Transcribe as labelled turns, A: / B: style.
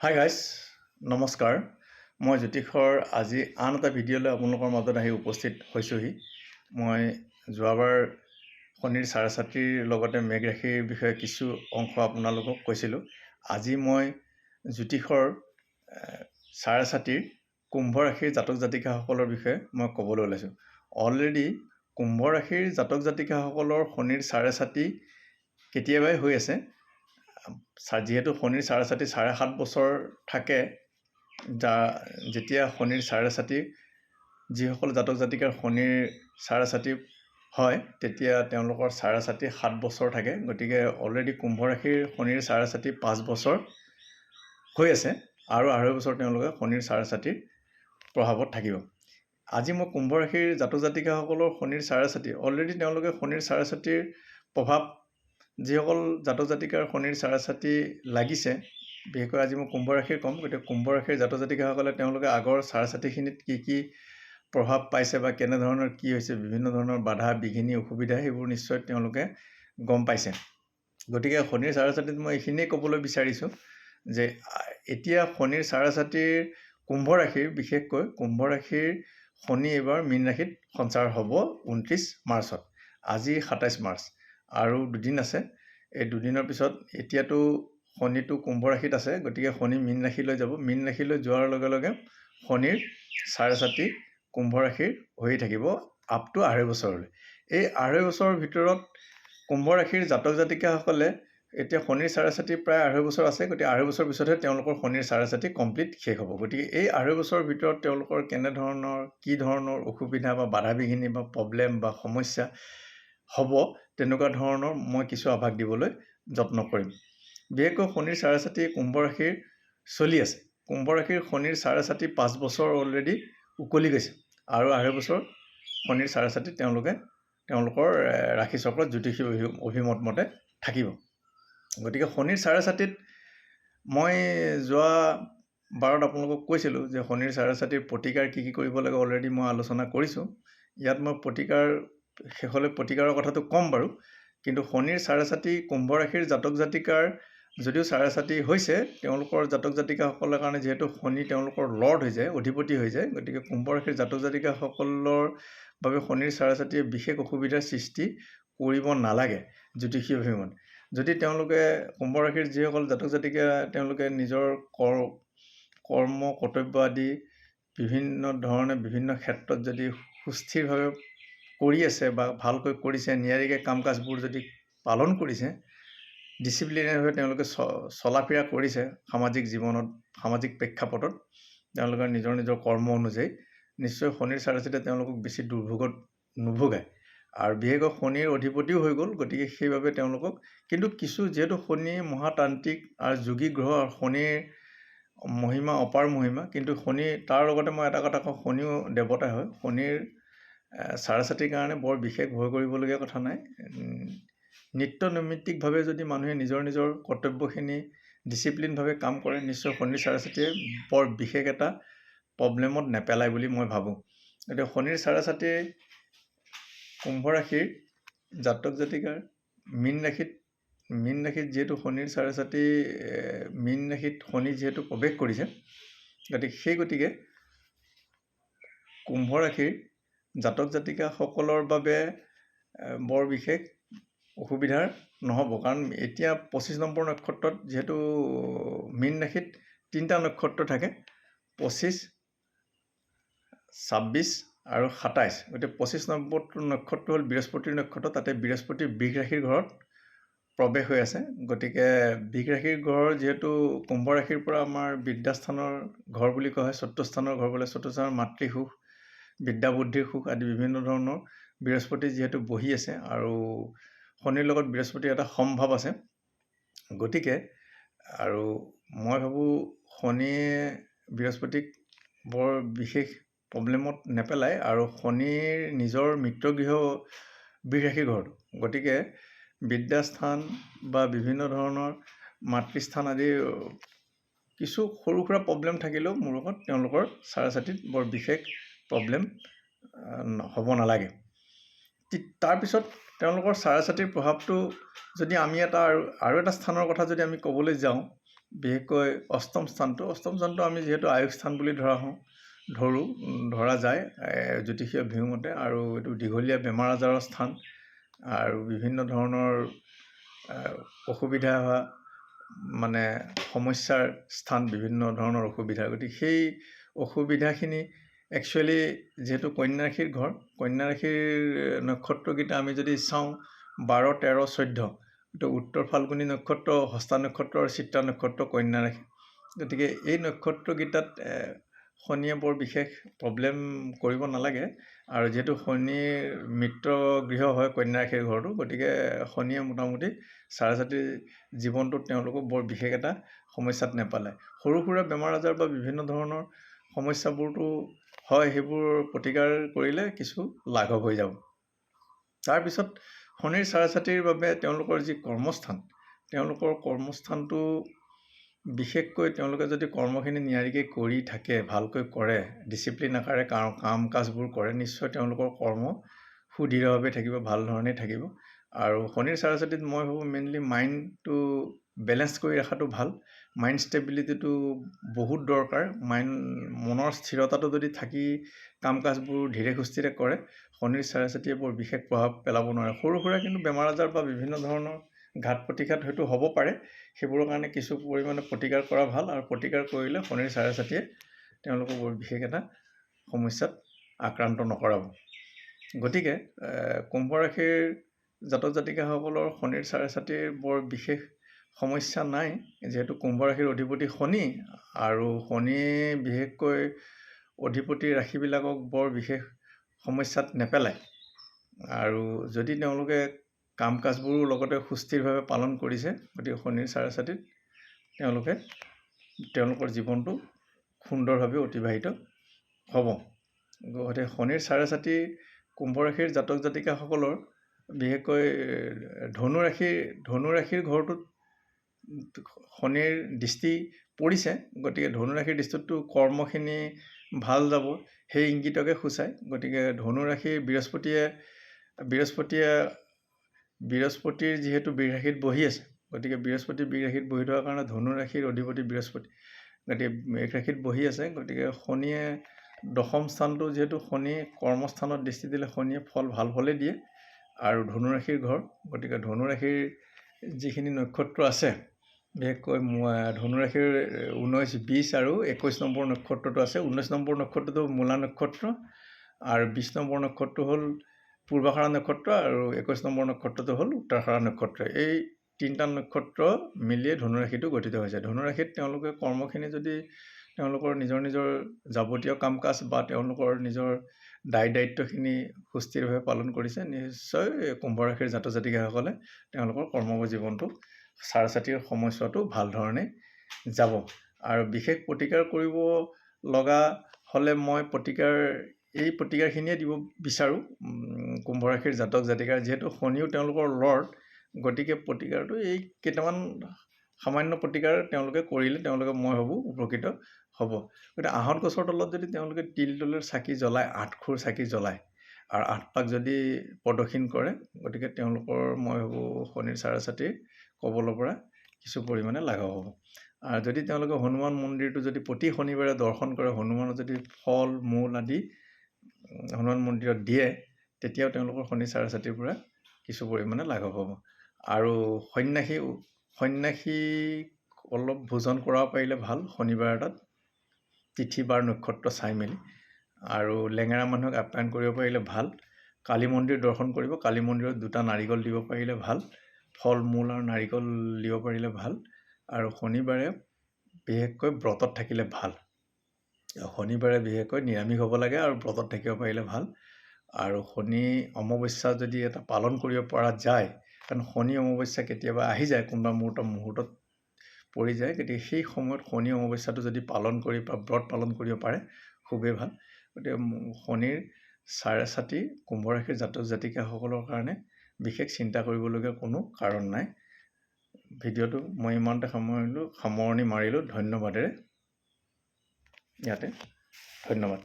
A: Hi guys, নমস্কাৰ। মই জ্যোতিষৰ আজি আন এটা ভিডিঅ'লৈ আপোনালোকৰ মাজত আহি উপস্থিত হৈছোহি। মই যোৱাবাৰ শনিৰ চাৰে লগতে মেঘ ৰাশিৰ বিষয়ে কিছু অংশ আপোনালোকক কৈছিলোঁ। আজি মই জ্যোতিষৰ চাৰে কুম্ভ ৰাশিৰ জাতক জাতিকাসকলৰ বিষয়ে মই ক'বলৈ ওলাইছোঁ। অলৰেডি কুম্ভ ৰাশিৰ জাতক জাতিকাসকলৰ শনিৰ চাৰে কেতিয়াবাই হৈ আছে। যিহেতু শনিৰ চাৰে 7.5 বছৰ থাকে, যেতিয়া শনিৰ চাৰে যিসকল জাতক জাতিকাৰ শনিৰ চাৰে হয় তেতিয়া তেওঁলোকৰ চাৰে 7 বছৰ থাকে। গতিকে অলৰেডি কুম্ভ ৰাশিৰ শনিৰ চাৰে 5 বছৰ হৈ আছে আৰু 2.5 বছৰ তেওঁলোকে শনিৰ চাৰে প্ৰভাৱত থাকিব। আজি মই কুম্ভ ৰাশিৰ জাতক জাতিকাসকলৰ শনিৰ চাৰে অলৰেডি তেওঁলোকে শনিৰ চাৰে প্ৰভাৱ যিসকল জাতক জাতিকাৰ শনিৰ চাৰে লাগিছে, বিশেষকৈ আজি মই কুম্ভ ৰাশিৰ ক'ম। গতিকে কুম্ভ ৰাশিৰ জাতক জাতিকাসকলে তেওঁলোকে আগৰ চাৰে কি প্ৰভাৱ পাইছে বা কেনেধৰণৰ কি হৈছে, বিভিন্ন ধৰণৰ বাধা বিঘিনি অসুবিধা, সেইবোৰ নিশ্চয় তেওঁলোকে গম পাইছে। গতিকে শনিৰ চাৰে মই এইখিনিয়ে ক'বলৈ বিচাৰিছোঁ যে এতিয়া শনিৰ চাৰে কুম্ভ ৰাশিৰ, বিশেষকৈ কুম্ভ ৰাশিৰ শনি এইবাৰ মীন ৰাশিত সঞ্চাৰ হ'ব 29 মাৰ্চত। আজি 27 মাৰ্চ আৰু দুদিন আছে। এই দুদিনৰ পিছত এতিয়াতো শনিটো কুম্ভ ৰাশিত আছে, গতিকে শনি মীন ৰাশিলৈ যাব। মীন ৰাশিলৈ যোৱাৰ লগে লগে শনিৰ চাৰে কুম্ভ ৰাশিৰ হৈয়ে থাকিব আপ টু 2.5 বছৰলৈ। এই 2.5 বছৰৰ ভিতৰত কুম্ভ ৰাশিৰ জাতক জাতিকাসকলে এতিয়া শনিৰ চাৰে প্ৰায় 2.5 বছৰ আছে। গতিকে 2.5 বছৰ পিছতহে তেওঁলোকৰ শনিৰ চাৰে কমপ্লিট শেষ হ'ব। গতিকে এই 2.5 বছৰৰ ভিতৰত তেওঁলোকৰ কেনেধৰণৰ কি ধৰণৰ অসুবিধা বা বাধা বিঘিনি বা প্ৰব্লেম বা সমস্যা হ'ব, তেনেকুৱা ধৰণৰ মই কিছু আভাস দিবলৈ যত্ন কৰিম। বিশেষকৈ শনিৰ চাৰে কুম্ভ ৰাশিৰ চলি আছে। কুম্ভ ৰাশিৰ শনিৰ চাৰে 5 বছৰ অলৰেডি উকলি গৈছে আৰু 2.5 বছৰ শনিৰ চাৰে তেওঁলোকৰ ৰাশি চক্ৰত জ্যোতিষী অভিমত মতে থাকিব। গতিকে শনিৰ চাৰে মই যোৱা বাৰত আপোনালোকক কৈছিলোঁ যে শনিৰ চাৰে প্ৰতিকাৰ কি কৰিব লাগে, অলৰেডি মই আলোচনা কৰিছোঁ। ইয়াত মই শেষলৈ প্ৰতিকাৰৰ কথাটো ক'ম বাৰু। কিন্তু শনিৰ চাৰে কুম্ভ ৰাশিৰ জাতক জাতিকাৰ যদিও চাৰে হৈছে, তেওঁলোকৰ জাতক জাতিকাসকলৰ কাৰণে যিহেতু শনি তেওঁলোকৰ লৰ্ড হৈ যায়, অধিপতি হৈ যায়, গতিকে কুম্ভ ৰাশিৰ জাতক জাতিকাসকলৰ বাবে শনিৰ চাৰে বিশেষ অসুবিধাৰ সৃষ্টি কৰিব নালাগে জ্যোতিষী অভিমত। যদি তেওঁলোকে কুম্ভ ৰাশিৰ যিসকল জাতক জাতিকা তেওঁলোকে নিজৰ কৰ্ম কৰ্তব্য আদি বিভিন্ন ধৰণে বিভিন্ন ক্ষেত্ৰত যদি সুস্থিৰভাৱে কৰি আছে বা ভালকৈ কৰিছে, নিয়াৰিকৈ কাম কাজবোৰ যদি পালন কৰিছে, ডিচিপ্লিনেৰভাৱে তেওঁলোকে চলা ফিৰা কৰিছে সামাজিক জীৱনত, সামাজিক প্ৰেক্ষাপটত, তেওঁলোকৰ নিজৰ কৰ্ম অনুযায়ী, নিশ্চয় শনিৰ চাৰে তেওঁলোকক বেছি দুৰ্ভোগত নুভোগায়। আৰু বিশেষকৈ শনিৰ অধিপতিও হৈ গ'ল, গতিকে সেইবাবে তেওঁলোকক কিন্তু যিহেতু শনি মহাতান্ত্ৰিক আৰু যোগী গ্ৰহ আৰু শনিৰ মহিমা অপাৰ মহিমা, কিন্তু শনি তাৰ লগতে মই এটা কথা কওঁ, শনিও দেৱতা হয়। শনিৰ চাৰে কাৰণে বৰ বিশেষ ভয় কৰিবলগীয়া কথা নাই। নিত্য নৈমিত্তিকভাৱে যদি মানুহে নিজৰ কৰ্তব্যখিনি ডিচিপ্লিনভাৱে কাম কৰে, নিশ্চয় শনিৰ চাৰে বৰ বিশেষ এটা প্ৰব্লেমত নেপেলায় বুলি মই ভাবোঁ। গতিকে শনিৰ চাৰে কুম্ভ ৰাশিৰ জাতক জাতিকাৰ মীন ৰাশিত যিহেতু শনিৰ চাৰে মীন ৰাশিত শনি যিহেতু প্ৰৱেশ কৰিছে, গতিকে কুম্ভ ৰাশিৰ জাতক জাতিকাসকলৰ বাবে বৰ বিশেষ অসুবিধাৰ নহ'ব। কাৰণ এতিয়া 25 নম্বৰ নক্ষত্ৰত যিহেতু মীন ৰাশিত 3টা নক্ষত্ৰ থাকে, 25, 26 আৰু 27। গতিকে 25 নম্বৰ নক্ষত্ৰ হ'ল বৃহস্পতিৰ নক্ষত্ৰ। তাতে বৃহস্পতি বৃষ ৰাশিৰ ঘৰত প্ৰৱেশ হৈ আছে। গতিকে বৃষ ৰাশিৰ ঘৰ যিহেতু কুম্ভ ৰাশিৰ পৰা আমাৰ বিদ্যাস্থানৰ ঘৰ বুলি কোৱা হয়, চতুস্থানৰ ঘৰ বোলে, চতুস্থানৰ মাতৃসুখ, বিদ্যা বুদ্ধিৰ সুখ আদি বিভিন্ন ধৰণৰ বৃহস্পতি যিহেতু বহি আছে আৰু শনিৰ লগত বৃহস্পতিৰ এটা সমভাৱ আছে। গতিকে আৰু মই ভাবোঁ শনিয়ে বৃহস্পতিক বৰ বিশেষ প্ৰব্লেমত নেপেলায় আৰু শনিৰ নিজৰ মিত্ৰগৃহ বৃষ ৰাশিৰ ঘৰটো। গতিকে বিদ্যাস্থান বা বিভিন্ন ধৰণৰ মাতৃস্থান আদি কিছু সৰু সুৰা প্ৰব্লেম থাকিলেও মোৰ লগত তেওঁলোকৰ চাৰে বৰ বিশেষ প্ৰব্লেম হ'ব নালাগে। তাৰপিছত তেওঁলোকৰ চাৰে প্ৰভাৱটো যদি আমি আৰু এটা স্থানৰ কথা যদি আমি ক'বলৈ যাওঁ, বিশেষকৈ অষ্টম স্থানটো আমি যিহেতু আয়ুস স্থান বুলি ধৰা যায় জ্যোতিষীয় ভিউমতে, আৰু এইটো দীঘলীয়া বেমাৰ আজাৰৰ স্থান আৰু বিভিন্ন ধৰণৰ অসুবিধা হোৱা মানে সমস্যাৰ স্থান, বিভিন্ন ধৰণৰ অসুবিধা। গতিকে সেই অসুবিধাখিনি একচুৱেলি যিহেতু কন্যা ৰাশিৰ ঘৰ, কন্যা ৰাশিৰ নক্ষত্ৰকেইটা আমি যদি চাওঁ 12, 13, 14, এইটো উত্তৰ ফাল্গুনী নক্ষত্ৰ, হস্তা নক্ষত্ৰ আৰু চিত্ৰা নক্ষত্ৰ, কন্যা ৰাশি। গতিকে এই নক্ষত্ৰকেইটাত শনিয়ে বৰ বিশেষ প্ৰব্লেম কৰিব নালাগে, আৰু যিহেতু শনিৰ মিত্ৰ গৃহ হয় কন্যা ৰাশিৰ ঘৰটো, গতিকে শনিয়ে মোটামুটি ছাত্ৰ-ছাত্ৰীৰ জীৱনটোত তেওঁলোকক বৰ বিশেষ এটা সমস্যাত নেপালে। সৰু সুৰা বেমাৰ আজাৰ বা বিভিন্ন ধৰণৰ সমস্যাবোৰতো হয়, সেইবোৰ প্ৰতিকাৰ কৰিলে কিছু লাঘৱ হৈ যাব। তাৰপিছত শনিৰ ছাত্ৰ-ছাত্ৰীৰ বাবে তেওঁলোকৰ যি কৰ্মস্থান, তেওঁলোকৰ কৰ্মস্থানটো বিশেষকৈ তেওঁলোকে যদি কৰ্মখিনি নিয়াৰিকৈ কৰি থাকে, ভালকৈ কৰে, ডিচিপ্লিন আকাৰে কাম কাজবোৰ কৰে, নিশ্চয় তেওঁলোকৰ কৰ্ম সুদৃঢ়ভাৱে থাকিব, ভাল ধৰণেই থাকিব। আৰু শনিৰ ছাত্ৰ-ছাত্ৰীত মই ভাবোঁ মেইনলি মাইণ্ডটো বেলেঞ্চ কৰি ৰখাটো ভাল। মাইণ্ড ষ্টেবিলিটিটো বহুত দৰকাৰ। মনৰ স্থিৰতাটো যদি থাকি কাম কাজবোৰ ধীৰে সুস্থিৰে কৰে, শনিৰ ছাত্ৰ-ছাত্ৰীয়ে বৰ বিশেষ প্ৰভাৱ পেলাব নোৱাৰে। সৰু সুৰা কিন্তু বেমাৰ আজাৰ বা বিভিন্ন ধৰণৰ ঘাত প্ৰতিঘাত হয়তো হ'ব পাৰে, সেইবোৰৰ কাৰণে কিছু পৰিমাণে প্ৰতিকাৰ কৰা ভাল, আৰু প্ৰতিকাৰ কৰিলে শনিৰ ছাত্ৰ-ছাত্ৰীয়ে তেওঁলোকক বৰ বিশেষ এটা সমস্যাত আক্ৰান্ত নকৰাব। গতিকে কুম্ভ ৰাশিৰ জাতক জাতিকাসকলৰ শনিৰ ছাত্ৰ-ছাত্ৰীৰ বৰ বিশেষ সমস্যা নাই, যিহেতু কুম্ভ ৰাশিৰ অধিপতি শনি, আৰু শনিয়ে বিশেষকৈ অধিপতি ৰাশিবিলাকক বৰ বিশেষ সমস্যাত নেপেলায়। আৰু যদি তেওঁলোকে কাম কাজবোৰো লগতে সুস্থিৰভাৱে পালন কৰিছে, গতিকে শনিৰ ছাত্ৰ-ছাত্ৰীত তেওঁলোকৰ জীৱনটো সুন্দৰভাৱে অতিবাহিত হ'ব। গতিকে শনিৰ ছাত্ৰ-ছাত্ৰী কুম্ভ ৰাশিৰ জাতক জাতিকাসকলৰ বিশেষকৈ ধনু ৰাশিৰ ঘৰটোত শনিৰ দৃষ্টি পৰিছে, গতিকে ধনু ৰাশিৰ দৃষ্টিতটো কৰ্মখিনি ভাল যাব, সেই ইংগিতকে সূচায়। গতিকে ধনু ৰাশিৰ বৃহস্পতিৰ যিহেতু বীৰ ৰাশিত বহি আছে, গতিকে বৃহস্পতি বীৰ ৰাশিত বহি থকাৰ কাৰণে ধনু ৰাশিৰ অধিপতি বৃহস্পতি, গতিকে বীৰ ৰাশিত বহি আছে। গতিকে শনিয়ে দশম স্থানটো যিহেতু শনি কৰ্মস্থানত দৃষ্টি দিলে শনিয়ে ভাল ফলেই দিয়ে, আৰু ধনু ৰাশিৰ ঘৰ, গতিকে ধনু ৰাশিৰ যিখিনি নক্ষত্ৰ আছে, বিশেষকৈ ধনু ৰাশিৰ 19, 20 আৰু 21 নম্বৰ নক্ষত্ৰটো আছে। 19 নম্বৰ নক্ষত্ৰটো মূলা নক্ষত্ৰ, আৰু 20 নম্বৰ নক্ষত্ৰ হ'ল পূৰ্বাষাঢ়া নক্ষত্ৰ, আৰু 21 নম্বৰ নক্ষত্ৰটো হ'ল উত্তৰাষাঢ়া নক্ষত্ৰ। এই তিনিটা নক্ষত্ৰ মিলিয়ে ধনুৰাশিটো গঠিত হৈছে। ধনুৰাশিত তেওঁলোকে কৰ্মখিনি যদি তেওঁলোকৰ নিজৰ যাৱতীয় কাম কাজ বা তেওঁলোকৰ নিজৰ দায়িত্বখিনি সুস্থিৰভাৱে পালন কৰিছে, নিশ্চয় কুম্ভ ৰাশিৰ জাতক জাতিকাসকলে তেওঁলোকৰ কৰ্ম জীৱনটো ছাত্ৰ-ছাত্ৰীৰ সময়ছোৱাটো ভাল ধৰণে যাব। আৰু বিশেষ প্ৰতিকাৰ কৰিব লগা হ'লে মই এই প্ৰতিকাৰখিনিয়ে দিব বিচাৰোঁ কুম্ভ ৰাশিৰ জাতক জাতিকাৰ, যিহেতু শনিও তেওঁলোকৰ লৰ্ড, গতিকে প্ৰতিকাৰটো এই কেইটামান সামান্য প্ৰতিকাৰ তেওঁলোকে কৰিলে তেওঁলোকে মই ভাবোঁ উপকৃত হ'ব। গতিকে আহঁত গছৰ তলত যদি তেওঁলোকে তিল তেলৰ চাকি জ্বলায়, 8 খুৰ চাকি জ্বলায়, আৰু 8 পাক যদি প্ৰদক্ষিণ কৰে, গতিকে তেওঁলোকৰ মই ভাবোঁ শনিৰ ছাত্ৰ-ছাত্ৰীৰ কবলৰ পৰা কিছু পৰিমাণে লাঘৱ হ'ব। আৰু যদি তেওঁলোকে হনুমান মন্দিৰটো যদি প্ৰতি শনিবাৰে দৰ্শন কৰে, হনুমানৰ যদি ফল মূল আদি হনুমান মন্দিৰত দিয়ে, তেতিয়াও তেওঁলোকৰ শনিৰ ছাত্ৰ-ছাত্ৰীৰ পৰা কিছু পৰিমাণে লাঘৱ হ'ব। আৰু সন্ন্যাসীক অলপ ভোজন কৰাব পাৰিলে ভাল শনিবাৰ এটাত, তিথি বাৰ নক্ষত্ৰ চাই মেলি, আৰু লেঙেৰা মানুহক আপ্যায়ন কৰিব পাৰিলে ভাল। কালী মন্দিৰ দৰ্শন কৰিব, কালী মন্দিৰত 2টা নাৰিকল দিব পাৰিলে ভাল, ফল মূল আৰু নাৰিকল দিব পাৰিলে ভাল। আৰু শনিবাৰে বিশেষকৈ ব্ৰতত থাকিলে ভাল, শনিবাৰে বিশেষকৈ নিৰামিষ হ'ব লাগে আৰু ব্ৰতত থাকিব পাৰিলে ভাল। আৰু শনি অমাৱস্যা যদি এটা পালন কৰিব পৰা যায়, কাৰণ শনি অমাৱস্যা কেতিয়াবা আহি যায়, কোনোবা মুহূৰ্তত পৰি যায়, গতিকে সেই সময়ত শনি অমাৱস্যাটো যদি পালন কৰি বা ব্ৰত পালন কৰিব পাৰে খুবেই ভাল। গতিকে শনিৰ ছাত্ৰ-ছাত্ৰী কুম্ভ ৰাশিৰ জাতক জাতিকাসকলৰ কাৰণে বিশেষ চিন্তা কৰিবলগীয়া কোনো কাৰণ নাই। ভিডিঅ'টো মই ইমানতে সামৰণি মাৰিলোঁ। ধন্যবাদেৰে ইয়াতে ধন্যবাদ।